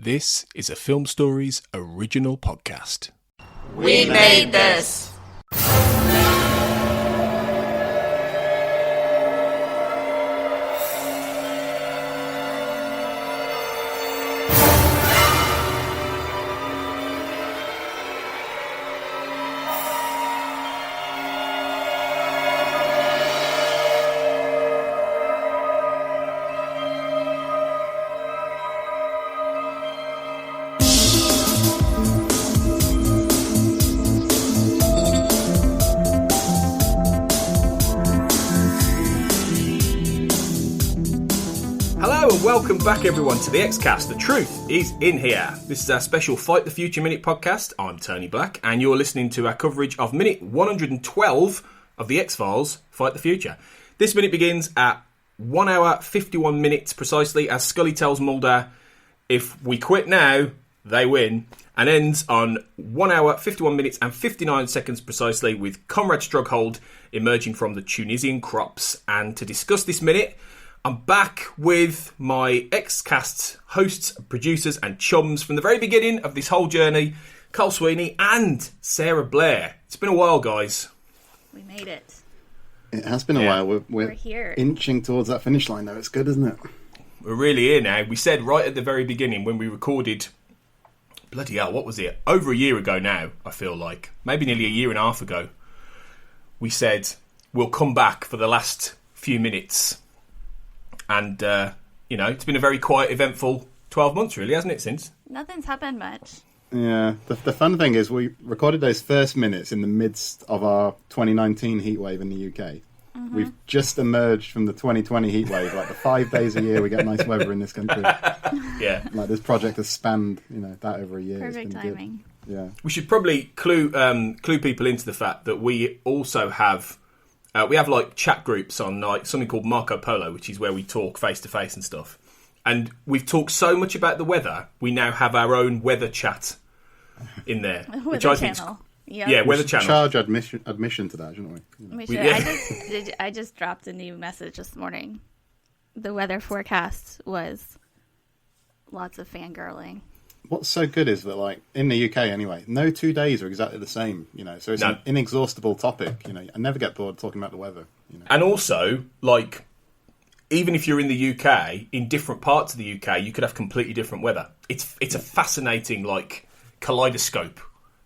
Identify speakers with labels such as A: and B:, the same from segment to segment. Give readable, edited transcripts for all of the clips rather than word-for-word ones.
A: This is a Film Stories original podcast.
B: We made this!
C: Welcome back, everyone, to the Xcast. The truth is in here. This is our special Fight the Future Minute podcast. I'm Tony Black, and you're listening to our coverage of minute 112 of the X-Files Fight the Future. This minute begins at 1 hour 51 minutes precisely, as Scully tells Mulder, if we quit now, they win, and ends on 1 hour 51 minutes and 59 seconds precisely, with Comrade Strughold emerging from the Tunisian crops. And to discuss this minute, I'm back with my Xcast hosts, producers and chums from the very beginning of this whole journey, Carl Sweeney and Sarah Blair. It's been a while, guys.
B: We made it.
D: It has been a while. We're
B: here.
D: Inching towards that finish line, though. It's good, isn't it?
C: We're really here now. We said right at the very beginning when we recorded, bloody hell, what was it? Over a year ago now, I feel like. Maybe nearly a year and a half ago. We said, we'll come back for the last few minutes. And, it's been a very quiet, eventful 12 months, really, hasn't it, since?
B: Nothing's happened much.
D: Yeah. The fun thing is we recorded those first minutes in the midst of our 2019 heatwave in the UK. Mm-hmm. We've just emerged from the 2020 heatwave. Like, the 5 days a year we get nice weather in this country.
C: Yeah.
D: Like, this project has spanned, that over a year.
B: Perfect timing.
D: Good. Yeah.
C: We should probably clue people into the fact that we also have... we have like chat groups on like something called Marco Polo, which is where we talk face to face and stuff. And we've talked so much about the weather, we now have our own weather chat in there, which I think, weather channel.
D: Charge admission to that, shouldn't we?
B: I just dropped a new message this morning. The weather forecast was lots of fangirling.
D: What's so good is that, like, in the UK anyway, no 2 days are exactly the same, so it's an inexhaustible topic, I never get bored talking about the weather.
C: And also, like, even if you're in the UK, in different parts of the UK, you could have completely different weather. It's a fascinating, like, kaleidoscope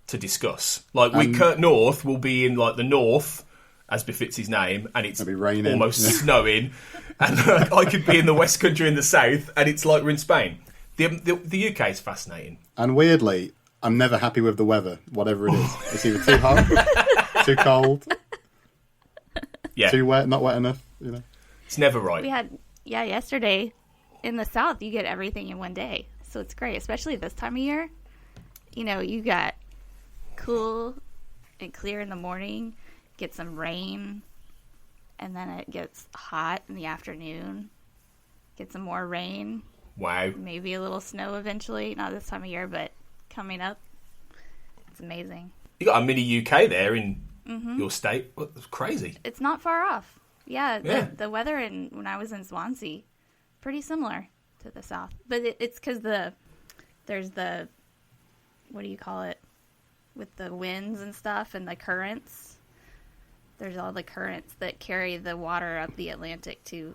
C: to discuss. Like, Kurt North will be in, like, the north, as befits his name, and it's almost snowing. And I could be in the West Country in the south, and it's like we're in Spain. The UK is fascinating. And
D: weirdly, I'm never happy with the weather, whatever it is. It's either too hot, too cold, too wet, not wet enough.
C: It's never right.
B: We had, yesterday in the south, you get everything in one day. So it's great, especially this time of year. You got cool and clear in the morning, get some rain, and then it gets hot in the afternoon, get some more rain.
C: Wow.
B: Maybe a little snow eventually. Not this time of year, but coming up. It's amazing.
C: You got a mini UK there in your state. Well, that's crazy.
B: It's not far off. Yeah. The weather when I was in Swansea, pretty similar to the south. But it's because there's the, what do you call it? With the winds and stuff and the currents. There's all the currents that carry the water up the Atlantic too.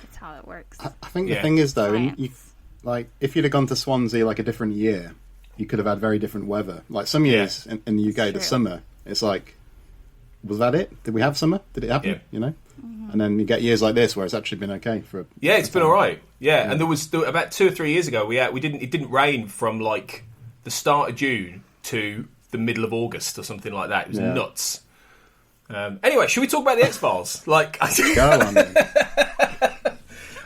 B: That's how it works.
D: I think the thing is, though, if you'd have gone to Swansea like a different year, you could have had very different weather. Like some years in the UK, the summer, it's like, was that it? Did we have summer? Did it happen? Yeah. And then you get years like this where it's actually been okay for.
C: It's been all right. Yeah, and there was about 2 or 3 years ago, it didn't rain from like the start of June to the middle of August or something like that. It was nuts. Anyway, should we talk about the X-Files? Go
D: on, then.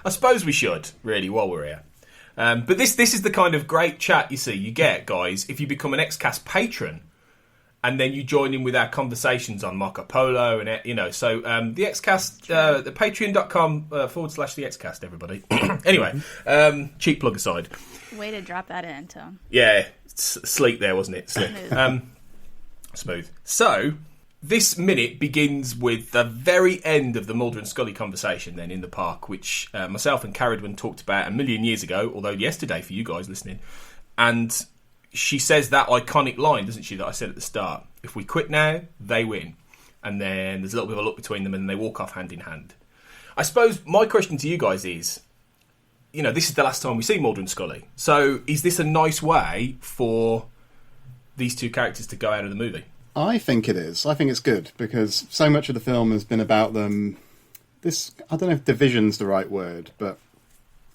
C: I suppose we should, really, while we're here. But this is the kind of great chat you get, guys, if you become an Xcast patron, and then you join in with our conversations on Marco Polo, and So the Xcast, the patreon.com / the Xcast, everybody. Anyway, cheap plug aside.
B: Way to drop that in, Tom.
C: Yeah, sleek there, wasn't it? Slick. Smooth. So this minute begins with the very end of the Mulder and Scully conversation then in the park, which myself and Caredwen talked about a million years ago, although yesterday for you guys listening. And she says that iconic line, doesn't she, that I said at the start? If we quit now, they win. And then there's a little bit of a look between them and they walk off hand in hand. I suppose my question to you guys is, you know, this is the last time we see Mulder and Scully. So is this a nice way for these two characters to go out of the movie?
D: I think it is. I think it's good because so much of the film has been about them. I don't know if division's the right word, but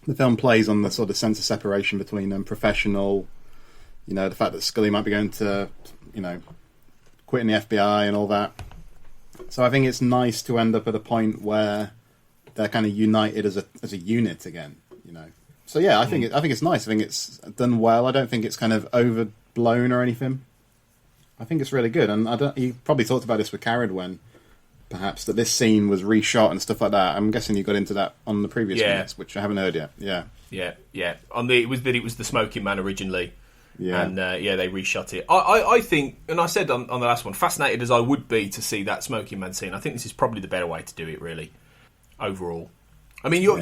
D: the film plays on the sort of sense of separation between them, professional, you know, the fact that Scully might be going to, you know, quitting the FBI and all that. So I think it's nice to end up at a point where they're kind of united as a unit again, you know. So yeah, I think it's nice. I think it's done well. I don't think it's kind of overblown or anything. I think it's really good, and you probably talked about this with Caredwen, perhaps, that this scene was reshot and stuff like that. I'm guessing you got into that on the previous minutes, which I haven't heard yet. Yeah. It was the Smoking Man originally, and they reshot it. I think, and I said on the last one, fascinated as I would be to see that Smoking Man scene, I think this is probably the better way to do it, really. Overall, I mean, you're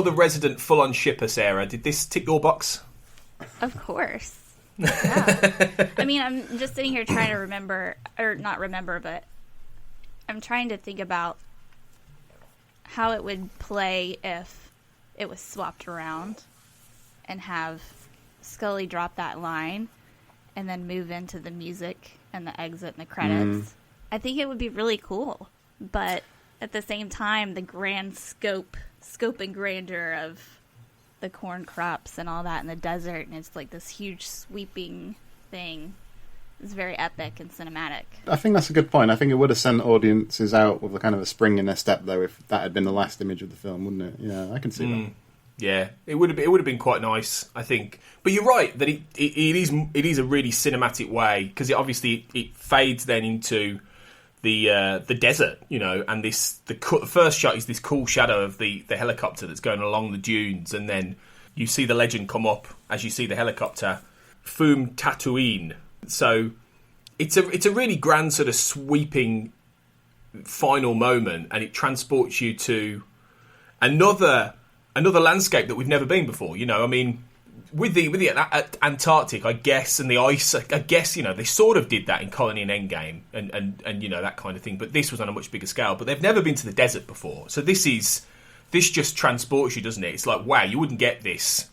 D: the resident full-on shipper, Sarah. Did this tick your box?
B: Of course. Yeah. I mean, I'm just sitting here trying to remember, or not remember, but I'm trying to think about how it would play if it was swapped around and have Scully drop that line and then move into the music and the exit and the credits. I think it would be really cool, but at the same time, the grand scope and grandeur of the corn crops and all that in the desert, and it's like this huge sweeping thing. It's very epic and cinematic. I
D: think that's a good point. I think it would have sent audiences out with a kind of a spring in their step, though, if that had been the last image of the film, wouldn't it? Yeah, I can see that.
C: Yeah, it would have been quite nice, I think. But you're right that it is a really cinematic way, because it fades then into the desert, you know, and the first shot is this cool shadow of the helicopter that's going along the dunes, and then you see the legend come up as you see the helicopter, Foum Tataouine. So it's a really grand sort of sweeping final moment, and it transports you to another landscape that we've never been before. You know, I mean, with the Antarctic, I guess, and the ice, I guess, you know, they sort of did that in Colony and Endgame, and you know, that kind of thing. But this was on a much bigger scale. But they've never been to the desert before, so this just transports you, doesn't it? It's like, wow, you wouldn't get this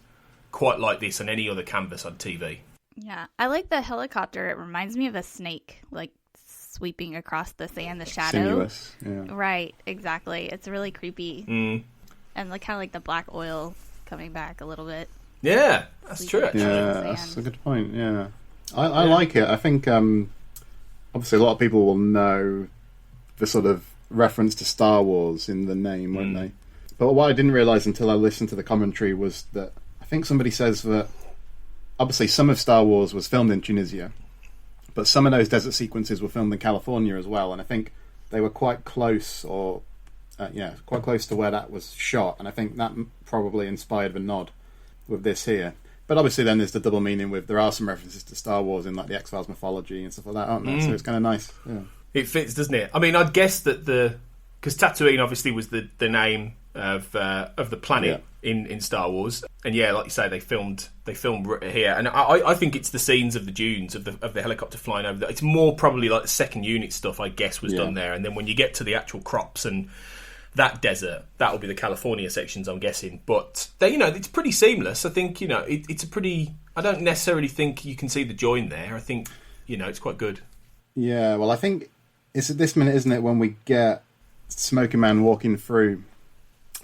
C: quite like this on any other canvas on TV.
B: Yeah, I like the helicopter. It reminds me of a snake, like sweeping across the sand, the shadow.
D: Sinuous, yeah.
B: Right, exactly. It's really creepy, and like kind of like the black oil coming back a little bit.
C: Yeah, that's true, actually.
D: Yeah, that's a good point, yeah. I like it. I think, obviously, a lot of people will know the sort of reference to Star Wars in the name, won't they? But what I didn't realise until I listened to the commentary was that I think somebody says that, obviously, some of Star Wars was filmed in Tunisia, but some of those desert sequences were filmed in California as well, and I think they were quite close, quite close to where that was shot, and I think that probably inspired the nod with this here. But obviously then there's the double meaning there are some references to Star Wars in like the X-Files mythology and stuff like that, aren't there? So it's kind of nice. Yeah.
C: It fits, doesn't it? I mean, I'd guess that because Tatooine obviously was the name of the planet in Star Wars, and yeah, like you say, they filmed here, and I think it's the scenes of the dunes of the helicopter flying over. It's more probably like the second unit stuff, I guess, was done there, and then when you get to the actual crops and that desert, that'll be the California sections, I'm guessing. But they, you know, it's pretty seamless. I think, you know, it's a pretty. I don't necessarily think you can see the join there. I think, you know, it's quite good.
D: Yeah, well, I think it's at this minute, isn't it, when we get Smoking Man walking through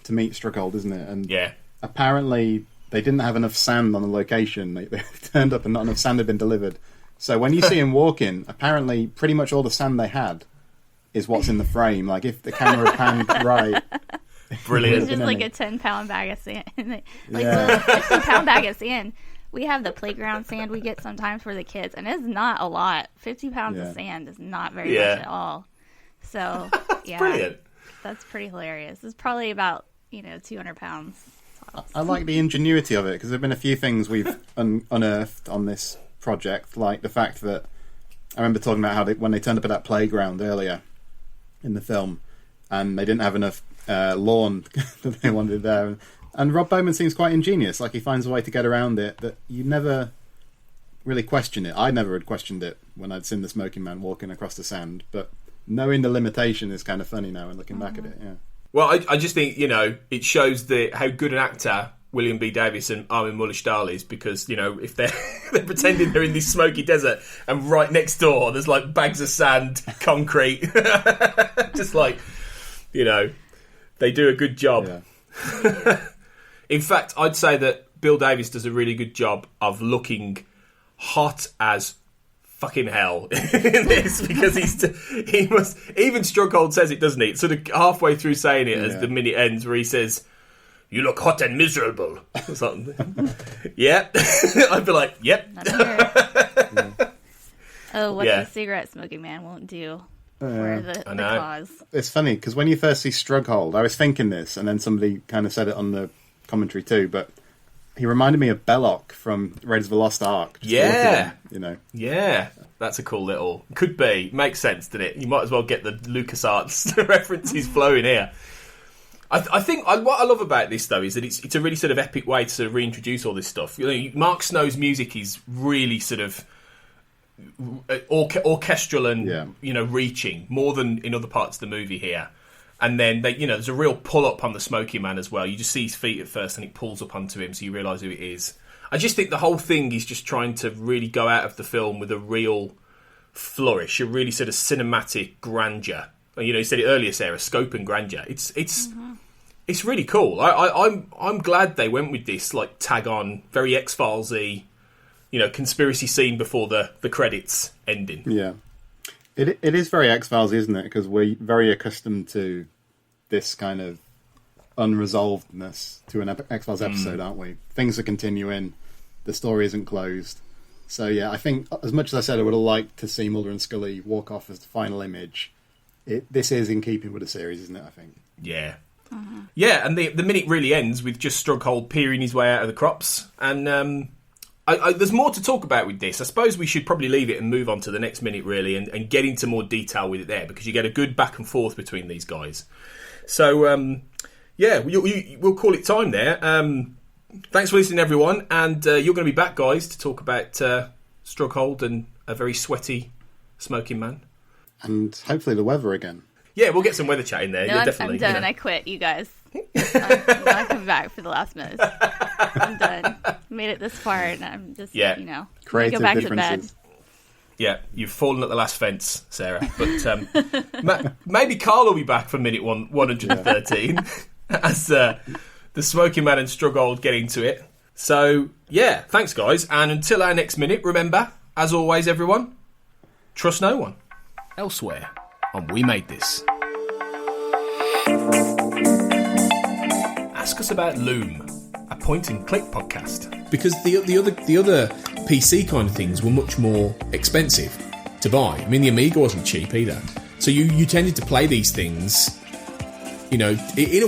D: to meet Struckold, isn't it? And apparently they didn't have enough sand on the location. They turned up and not enough sand had been delivered. So when you see him walking, apparently pretty much all the sand they had is what's in the frame. Like, if the camera panned right,
C: brilliant.
B: It's just like a 10-pound bag of sand. Like the 50-pound bag of sand. We have the playground sand we get sometimes for the kids, and it's not a lot. 50 pounds of sand is not very much at all. So
C: brilliant.
B: That's pretty hilarious. It's probably about 200 pounds.
D: I like the ingenuity of it, because there have been a few things we've unearthed on this project, like the fact that I remember talking about how when they turned up at that playground earlier in the film, and they didn't have enough lawn that they wanted there. And Rob Bowman seems quite ingenious. Like, he finds a way to get around it that you never really question it. I never had questioned it when I'd seen the smoking man walking across the sand, but knowing the limitation is kind of funny now and looking back at it. Yeah.
C: Well, I just think, it shows how good an actor William B. Davis and Armin Muller-Stahl is, because, if they're pretending they're in this smoky desert and right next door there's like bags of sand, concrete, just like, they do a good job. Yeah. In fact, I'd say that Bill Davis does a really good job of looking hot as fucking hell in this, because he must, even Strughold says it, doesn't he? It's sort of halfway through saying it as the minute ends, where he says, "You look hot and miserable," or something. Yeah. I'd be like, yep.
B: Oh, what the cigarette smoking man won't do for the cause.
D: It's funny, because when you first see Strughold, I was thinking this, and then somebody kind of said it on the commentary too, but he reminded me of Belloc from Raiders of the Lost Ark.
C: Yeah.
D: Yeah,
C: that's a cool little... Could be. Makes sense, doesn't it? You might as well get the LucasArts references flowing here. I think what I love about this, though, is that it's a really sort of epic way to sort of reintroduce all this stuff. Mark Snow's music is really sort of orchestral and reaching, more than in other parts of the movie here. And then there's a real pull up on the Smoky Man as well. You just see his feet at first, and it pulls up onto him, so you realise who it is. I just think the whole thing is just trying to really go out of the film with a real flourish, a really sort of cinematic grandeur. You said it earlier, Sarah, scope and grandeur. It's really cool. I'm glad they went with this like tag on, very X-Files-y, conspiracy scene before the credits ending.
D: Yeah. It is very X-Files, isn't it? Because we're very accustomed to this kind of unresolvedness to an X-Files episode, aren't we? Things are continuing. The story isn't closed. So, yeah, I think, as much as I said I would have liked to see Mulder and Scully walk off as the final image, this is in keeping with the series, isn't it, I think?
C: Yeah. Mm-hmm. Yeah, and the minute really ends with just Strughold peering his way out of the crops. And there's more to talk about with this. I suppose we should probably leave it and move on to the next minute, really, and get into more detail with it there, because you get a good back and forth between these guys. So, we'll call it time there. Thanks for listening, everyone, and you're going to be back, guys, to talk about Strughold and a very sweaty smoking man.
D: And hopefully the weather again.
C: Yeah, we'll get some weather chat in there.
B: No,
C: definitely.
B: I'm done. I quit, you guys. I'm not coming back for the last minute. I'm done. Made it this far, and I'm just,
D: creative
B: go back
D: differences.
B: to bed.
C: Yeah, you've fallen at the last fence, Sarah. But maybe Carl will be back for minute 113 as the Smoking Man and Strughold get into it. So, yeah, thanks, guys. And until our next minute, remember, as always, everyone, trust no one.
A: Elsewhere on We Made This.
C: Ask us about Loom, a point-and-click podcast.
A: Because the other PC kind of things were much more expensive to buy. I mean, the Amiga wasn't cheap either. So you tended to play these things, in a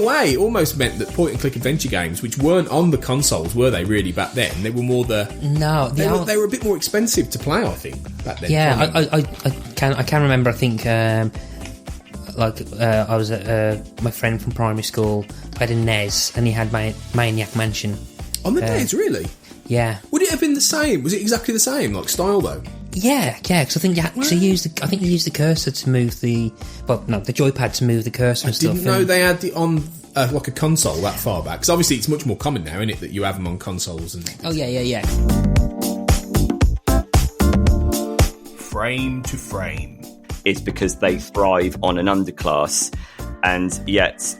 A: way, it almost meant that point-and-click adventure games, which weren't on the consoles, were they really back then? They were more they were a bit more expensive to play, I think, back then.
E: Yeah, I can remember, I think, I was at my friend from primary school had a NES, and he had Maniac Mansion.
A: On the NES, really?
E: Yeah.
A: Would it have been the same? Was it exactly the same, like style though?
E: Yeah, because I think you used the cursor to move the joypad to move the cursor and stuff.
A: I didn't know they had it on like a console that far back, because obviously it's much more common now, isn't it, that you have them on consoles and.
E: Oh yeah.
C: Frame to frame.
F: It's because they thrive on an underclass, and yet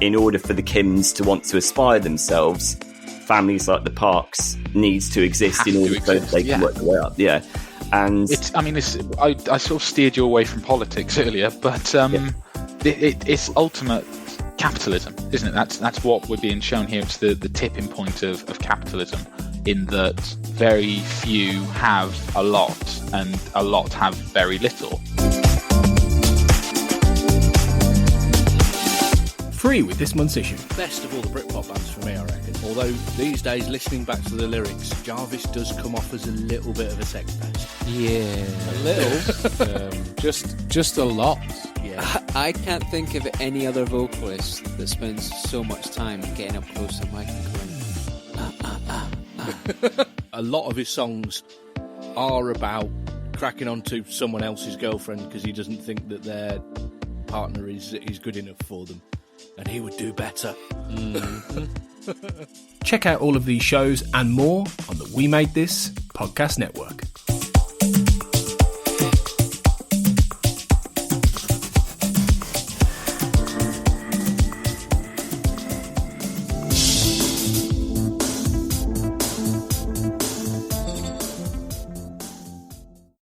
F: in order for the Kims to want to aspire themselves, families like the Parks needs to exist in order so they can work their way up. Yeah, and
G: I sort of steered you away from politics earlier, but it's ultimate capitalism, isn't it? That's what we're being shown here. It's the tipping point of capitalism, in that very few have a lot and a lot have very little.
A: Free with this month's issue.
H: Best of all the Britpop bands for me, I reckon. Although these days, listening back to the lyrics, Jarvis does come off as a little bit of a sex pest.
I: Yeah.
H: A little.
I: Just a lot.
H: Yeah.
J: I can't think of any other vocalist that spends so much time getting up close to the mic and going,
H: A lot of his songs are about cracking onto someone else's girlfriend because he doesn't think that their partner is good enough for them, and he would do better.
C: Check out all of these shows and more on the We Made This podcast network.